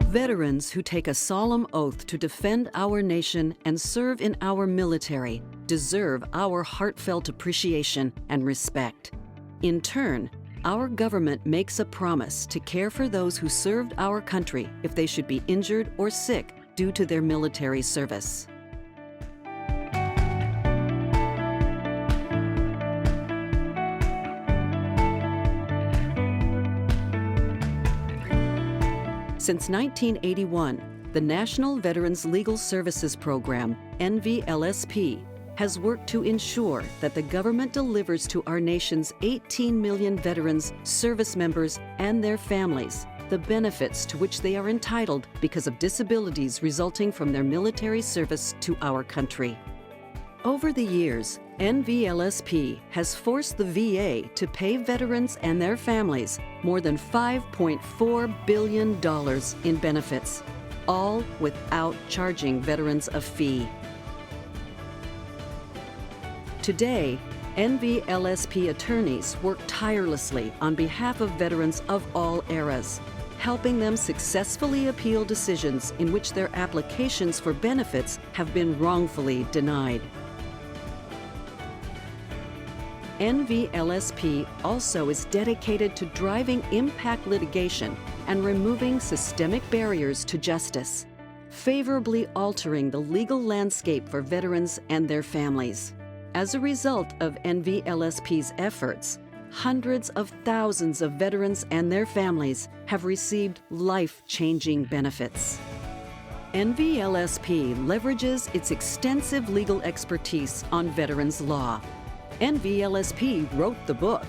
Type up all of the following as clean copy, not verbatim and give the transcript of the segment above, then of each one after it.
Veterans who take a solemn oath to defend our nation and serve in our military deserve our heartfelt appreciation and respect. In turn, our government makes a promise to care for those who served our country if they should be injured or sick due to their military service. Since 1981, the National Veterans Legal Services Program, NVLSP, has worked to ensure that the government delivers to our nation's 18 million veterans, service members, and their families the benefits to which they are entitled because of disabilities resulting from their military service to our country. Over the years, NVLSP has forced the VA to pay veterans and their families more than $5.4 billion in benefits, all without charging veterans a fee. Today, NVLSP attorneys work tirelessly on behalf of veterans of all eras, helping them successfully appeal decisions in which their applications for benefits have been wrongfully denied. NVLSP also is dedicated to driving impact litigation and removing systemic barriers to justice, favorably altering the legal landscape for veterans and their families. As a result of NVLSP's efforts, hundreds of thousands of veterans and their families have received life-changing benefits. NVLSP leverages its extensive legal expertise on veterans law. NVLSP wrote the book,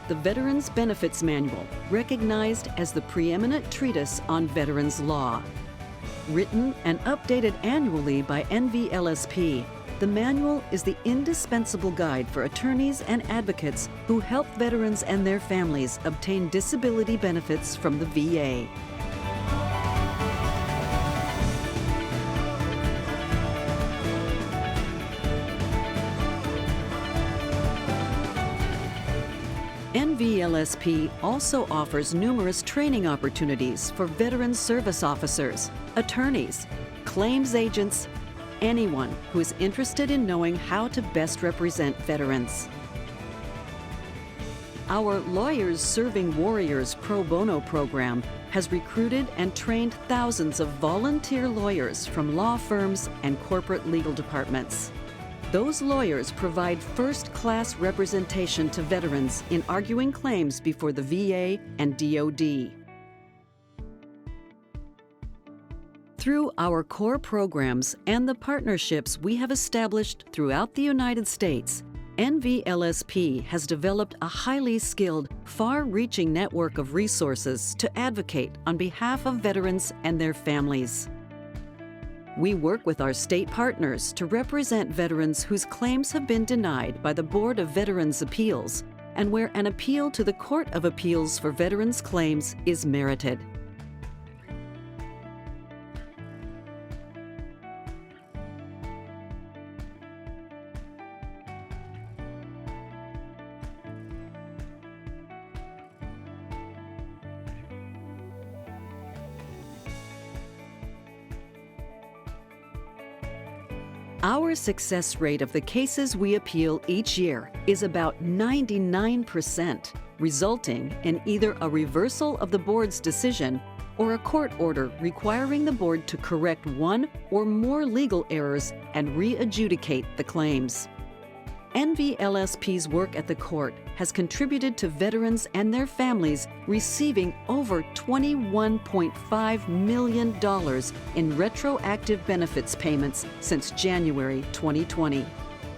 the Veterans Benefits Manual, recognized as the preeminent treatise on veterans law. Written and updated annually by NVLSP, the manual is the indispensable guide for attorneys and advocates who help veterans and their families obtain disability benefits from the VA. NVLSP also offers numerous training opportunities for veteran service officers, attorneys, claims agents, anyone who is interested in knowing how to best represent veterans. Our Lawyers Serving Warriors Pro Bono program has recruited and trained thousands of volunteer lawyers from law firms and corporate legal departments. Those lawyers provide first-class representation to veterans in arguing claims before the VA and DoD. Through our core programs and the partnerships we have established throughout the United States, NVLSP has developed a highly skilled, far-reaching network of resources to advocate on behalf of veterans and their families. We work with our state partners to represent veterans whose claims have been denied by the Board of Veterans' Appeals and where an appeal to the Court of Appeals for Veterans' Claims is merited. Our success rate of the cases we appeal each year is about 99%, resulting in either a reversal of the board's decision or a court order requiring the board to correct one or more legal errors and re-adjudicate the claims. NVLSP's work at the court has contributed to veterans and their families receiving over $21.5 million in retroactive benefits payments since January 2020.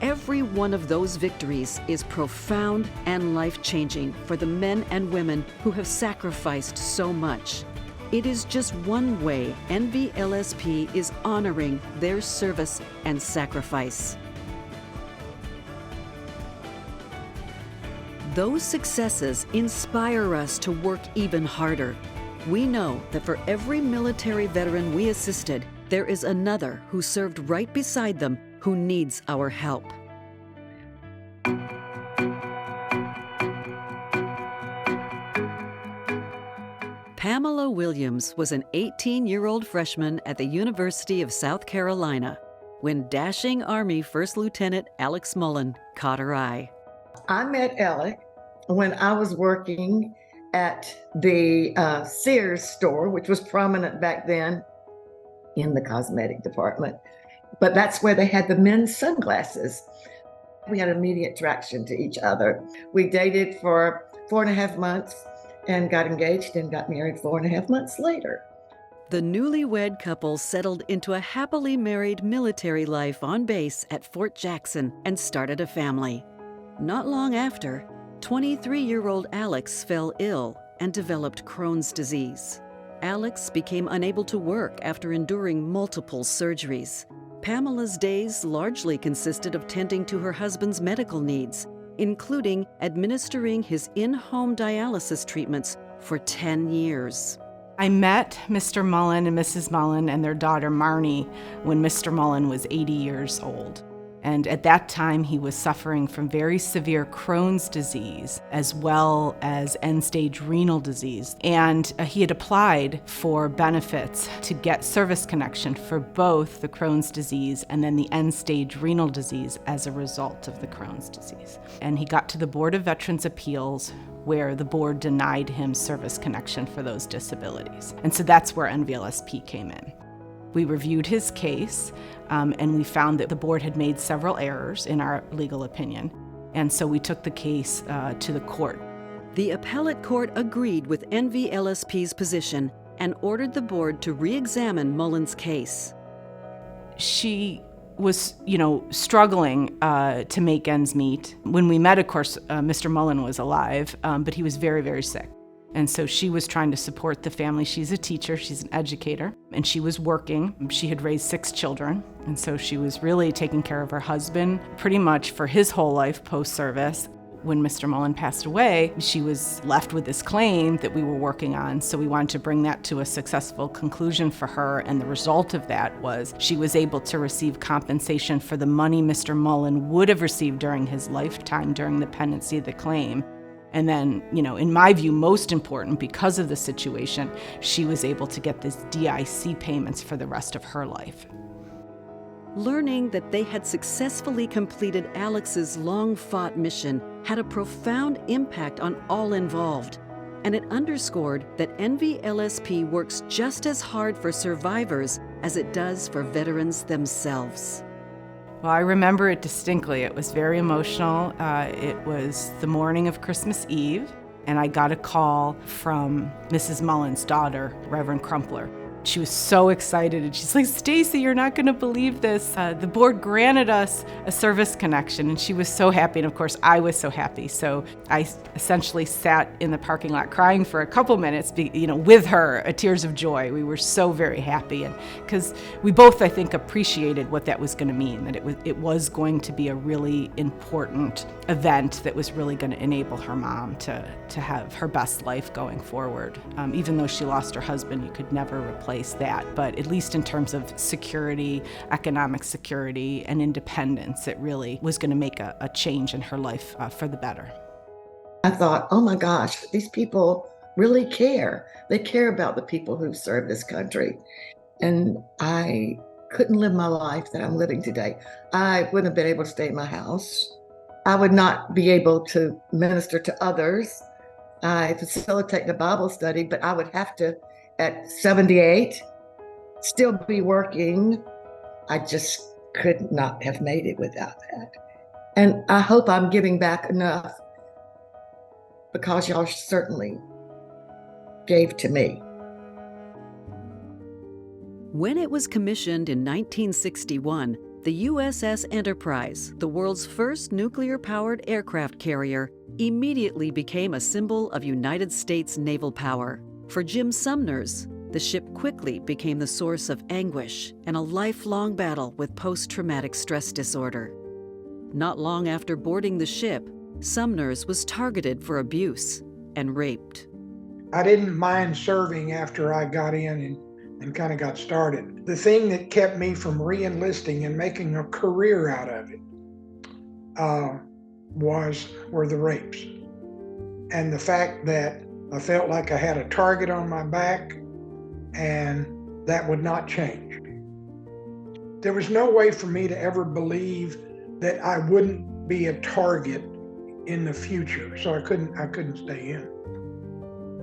Every one of those victories is profound and life-changing for the men and women who have sacrificed so much. It is just one way NVLSP is honoring their service and sacrifice. Those successes inspire us to work even harder. We know that for every military veteran we assisted, there is another who served right beside them who needs our help. Pamela Williams was an 18-year-old freshman at the University of South Carolina when dashing Army First Lieutenant Alex Mullen caught her eye. I met Alec when I was working at the Sears store, which was prominent back then in the cosmetic department. But that's where they had the men's sunglasses. We had immediate attraction to each other. We dated for 4.5 months and got engaged and got married 4.5 months later. The newlywed couple settled into a happily married military life on base at Fort Jackson and started a family. Not long after, 23-year-old Alex fell ill and developed Crohn's disease. Alex became unable to work after enduring multiple surgeries. Pamela's days largely consisted of tending to her husband's medical needs, including administering his in-home dialysis treatments for 10 years. I met Mr. Mullen and Mrs. Mullen and their daughter Marnie when Mr. Mullen was 80 years old. And at that time, he was suffering from very severe Crohn's disease, as well as end-stage renal disease. And he had applied for benefits to get service connection for both the Crohn's disease and then the end-stage renal disease as a result of the Crohn's disease. And he got to the Board of Veterans' Appeals, where the board denied him service connection for those disabilities. And so that's where NVLSP came in. We reviewed his case, and we found that the board had made several errors in our legal opinion. And so we took the case to the court. The appellate court agreed with NVLSP's position and ordered the board to re-examine Mullen's case. She was, struggling to make ends meet. When we met, of course, Mr. Mullen was alive, but he was very, very sick. And so she was trying to support the family. She's a teacher, she's an educator, and she was working. She had raised 6 children, and so she was really taking care of her husband pretty much for his whole life post-service. When Mr. Mullen passed away, she was left with this claim that we were working on, so we wanted to bring that to a successful conclusion for her, and the result of that was she was able to receive compensation for the money Mr. Mullen would have received during his lifetime during the pendency of the claim. And then, in my view, most important, because of the situation, she was able to get this DIC payments for the rest of her life. Learning that they had successfully completed Alex's long-fought mission had a profound impact on all involved, and it underscored that NVLSP works just as hard for survivors as it does for veterans themselves. Well, I remember it distinctly. It was very emotional. It was the morning of Christmas Eve, and I got a call from Mrs. Mullen's daughter, Reverend Crumpler. She was so excited, and she's like, "Stacy, you're not going to believe this. The board granted us a service connection," and she was so happy, and of course, I was so happy. So I essentially sat in the parking lot crying for a couple minutes, with her, tears of joy. We were so very happy, and because we both, I think, appreciated what that was going to mean, that it was going to be a really important event that was really going to enable her mom to have her best life going forward. Even though she lost her husband, you could never replace that, but at least in terms of security, economic security, and independence, it really was going to make a change in her life for the better. I thought, oh my gosh, these people really care. They care about the people who serve this country. And I couldn't live my life that I'm living today. I wouldn't have been able to stay in my house. I would not be able to minister to others. I facilitate the Bible study, but I would have to, at 78, still be working. I just could not have made it without that. And I hope I'm giving back enough, because y'all certainly gave to me. When it was commissioned in 1961, the USS Enterprise, the world's first nuclear-powered aircraft carrier, immediately became a symbol of United States naval power. For Jim Sumner's, the ship quickly became the source of anguish and a lifelong battle with post-traumatic stress disorder. Not long after boarding the ship, Sumner's was targeted for abuse and raped. I didn't mind serving after I got in and kind of got started. The thing that kept me from re-enlisting and making a career out of it were the rapes. And the fact that I felt like I had a target on my back, and that would not change. There was no way for me to ever believe that I wouldn't be a target in the future, so I couldn't stay in.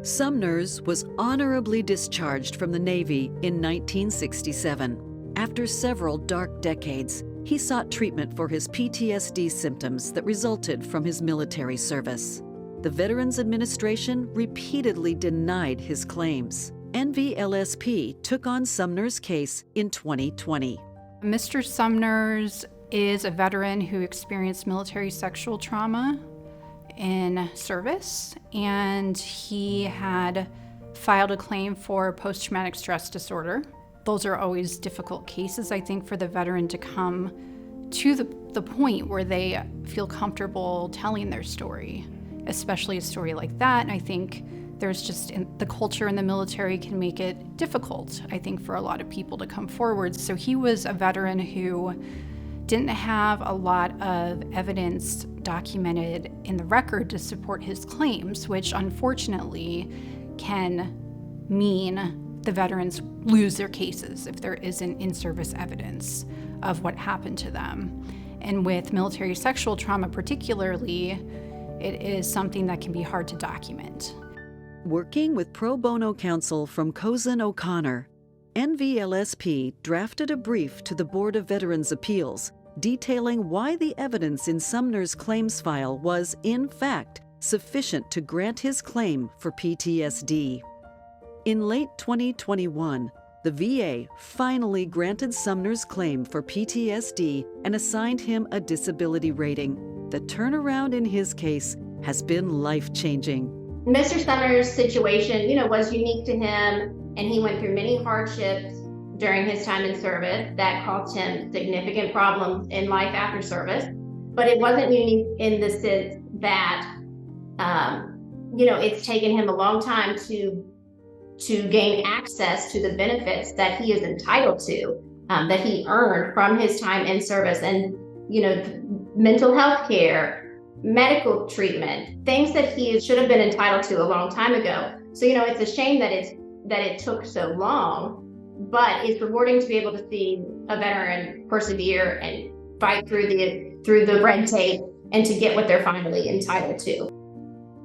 Sumners was honorably discharged from the Navy in 1967. After several dark decades, he sought treatment for his PTSD symptoms that resulted from his military service. The Veterans Administration repeatedly denied his claims. NVLSP took on Sumner's case in 2020. Mr. Sumners is a veteran who experienced military sexual trauma in service, and he had filed a claim for post-traumatic stress disorder. Those are always difficult cases, I think, for the veteran to come to the point where they feel comfortable telling their story, especially a story like that. And I think there's just the culture in the military can make it difficult, I think, for a lot of people to come forward. So he was a veteran who didn't have a lot of evidence documented in the record to support his claims, which unfortunately can mean the veterans lose their cases if there isn't in-service evidence of what happened to them. And with military sexual trauma particularly, it is something that can be hard to document. Working with pro bono counsel from Cozen O'Connor, NVLSP drafted a brief to the Board of Veterans' Appeals detailing why the evidence in Sumner's claims file was, in fact, sufficient to grant his claim for PTSD. In late 2021, the VA finally granted Sumner's claim for PTSD and assigned him a disability rating. The turnaround in his case has been life-changing. Mr. Sumner's situation, was unique to him, and he went through many hardships during his time in service that caused him significant problems in life after service. But it wasn't unique in the sense that, it's taken him a long time to gain access to the benefits that he is entitled to, that he earned from his time in service. And, mental health care, medical treatment, things that he should have been entitled to a long time ago. So, it's a shame that it took so long, but it's rewarding to be able to see a veteran persevere and fight through the red tape and to get what they're finally entitled to.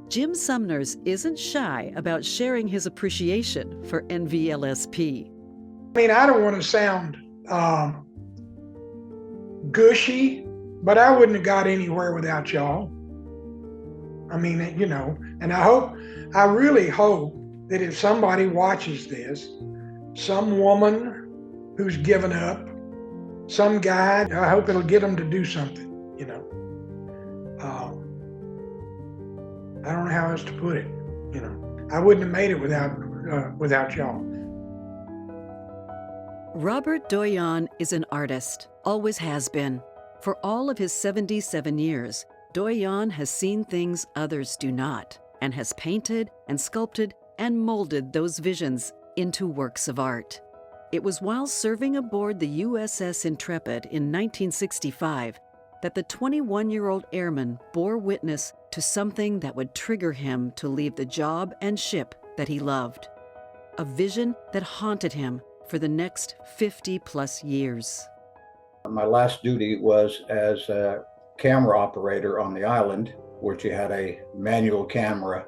Jim Sumners isn't shy about sharing his appreciation for NVLSP. I don't want to sound gushy, but I wouldn't have got anywhere without y'all. And I really hope that if somebody watches this, some woman who's given up, some guy, I hope it'll get them to do something, I don't know how else to put it, I wouldn't have made it without y'all. Robert Doyon is an artist, always has been. For all of his 77 years, Doyon has seen things others do not, and has painted and sculpted and molded those visions into works of art. It was while serving aboard the USS Intrepid in 1965 that the 21-year-old airman bore witness to something that would trigger him to leave the job and ship that he loved. A vision that haunted him for the next 50-plus years. My last duty was as a camera operator on the island, which you had a manual camera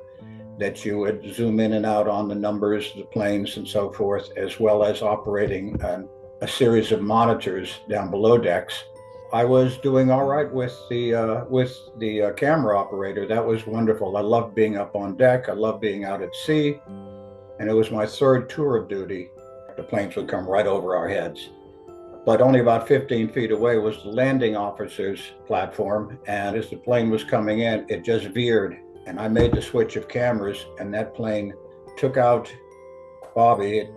that you would zoom in and out on the numbers, the planes and so forth, as well as operating a series of monitors down below decks. I was doing all right with the camera operator. That was wonderful. I loved being up on deck. I loved being out at sea. And it was my third tour of duty. The planes would come right over our heads. But only about 15 feet away was the landing officer's platform. And as the plane was coming in, it just veered. And I made the switch of cameras, and that plane took out Bobby.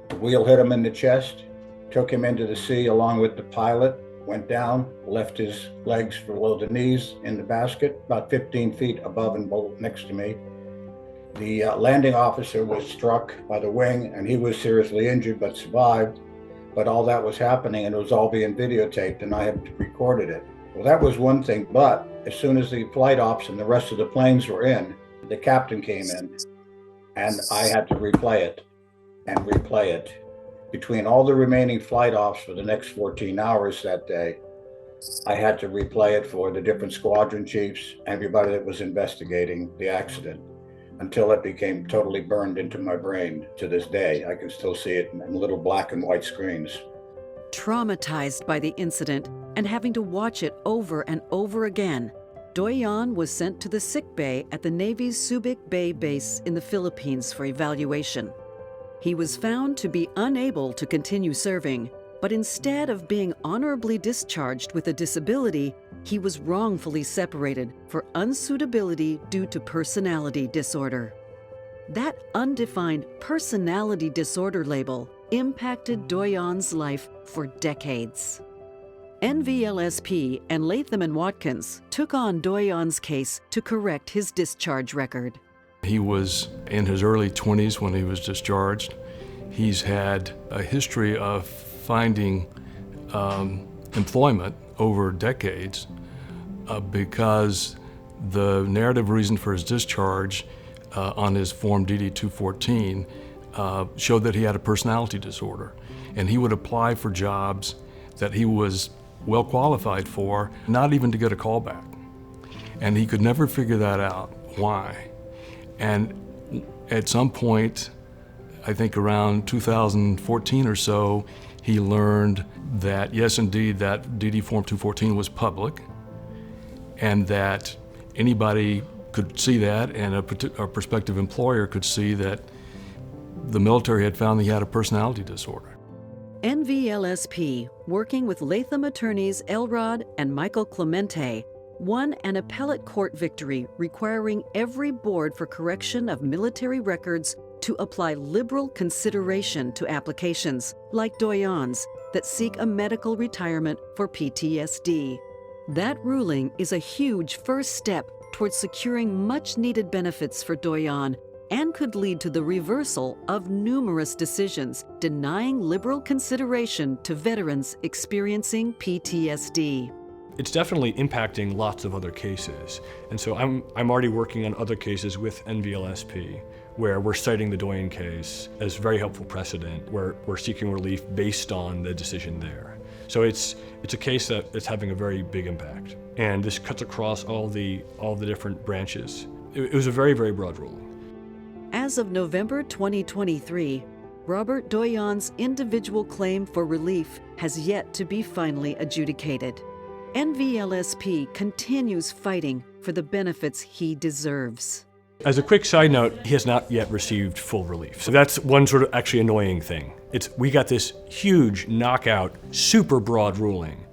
The wheel hit him in the chest, took him into the sea along with the pilot, went down, left his legs below the knees in the basket, about 15 feet above and below, next to me. The landing officer was struck by the wing, and he was seriously injured but survived. But all that was happening, and it was all being videotaped, and I had recorded it. Well, that was one thing, but as soon as the flight ops and the rest of the planes were in, the captain came in, and I had to replay it and replay it. Between all the remaining flight ops for the next 14 hours that day, I had to replay it for the different squadron chiefs, everybody that was investigating the accident, until it became totally burned into my brain. To this day, I can still see it in little black and white screens. Traumatized by the incident and having to watch it over and over again, Doyon was sent to the sick bay at the Navy's Subic Bay base in the Philippines for evaluation. He was found to be unable to continue serving, but instead of being honorably discharged with a disability, he was wrongfully separated for unsuitability due to personality disorder. That undefined personality disorder label impacted Doyon's life for decades. NVLSP and Latham and Watkins took on Doyon's case to correct his discharge record. He was in his early 20s when he was discharged. He's had a history of finding employment over decades because the narrative reason for his discharge on his Form DD-214 showed that he had a personality disorder. And he would apply for jobs that he was well qualified for, not even to get a call back. And he could never figure that out, why. And at some point, I think around 2014 or so, he learned that, yes, indeed, that DD Form 214 was public, and that anybody could see that, and a prospective employer could see that the military had found that he had a personality disorder. NVLSP, working with Latham attorneys Elrod and Michael Clemente, won an appellate court victory requiring every board for correction of military records to apply liberal consideration to applications, like Doyon's, that seek a medical retirement for PTSD. That ruling is a huge first step towards securing much-needed benefits for Doyon and could lead to the reversal of numerous decisions denying liberal consideration to veterans experiencing PTSD. It's definitely impacting lots of other cases. And so I'm already working on other cases with NVLSP where we're citing the Doyon case as very helpful precedent, where we're seeking relief based on the decision there. So it's a case that's having a very big impact. And this cuts across all the different branches. It was a very, very broad ruling. As of November 2023, Robert Doyon's individual claim for relief has yet to be finally adjudicated. NVLSP continues fighting for the benefits he deserves. As a quick side note, he has not yet received full relief. So that's one sort of actually annoying thing. We got this huge knockout, super broad ruling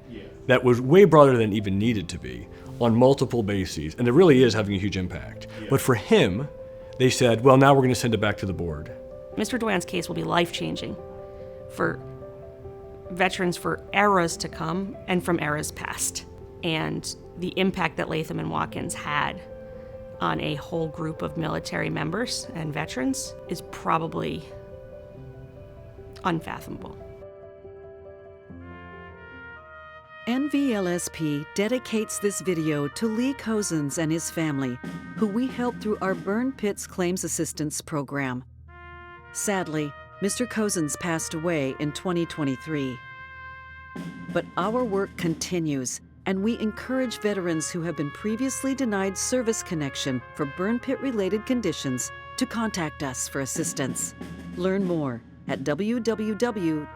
that was way broader than even needed to be on multiple bases, and it really is having a huge impact. But for him, they said, well, now we're going to send it back to the board. Mr. Doyon's case will be life-changing for veterans for eras to come and from eras past. And the impact that Latham and Watkins had on a whole group of military members and veterans is probably unfathomable. NVLSP dedicates this video to Lee Cozens and his family, who we helped through our Burn Pits Claims Assistance Program. Sadly, Mr. Cozens passed away in 2023. But our work continues, and we encourage veterans who have been previously denied service connection for burn pit-related conditions to contact us for assistance. Learn more at www.nvlsp.org.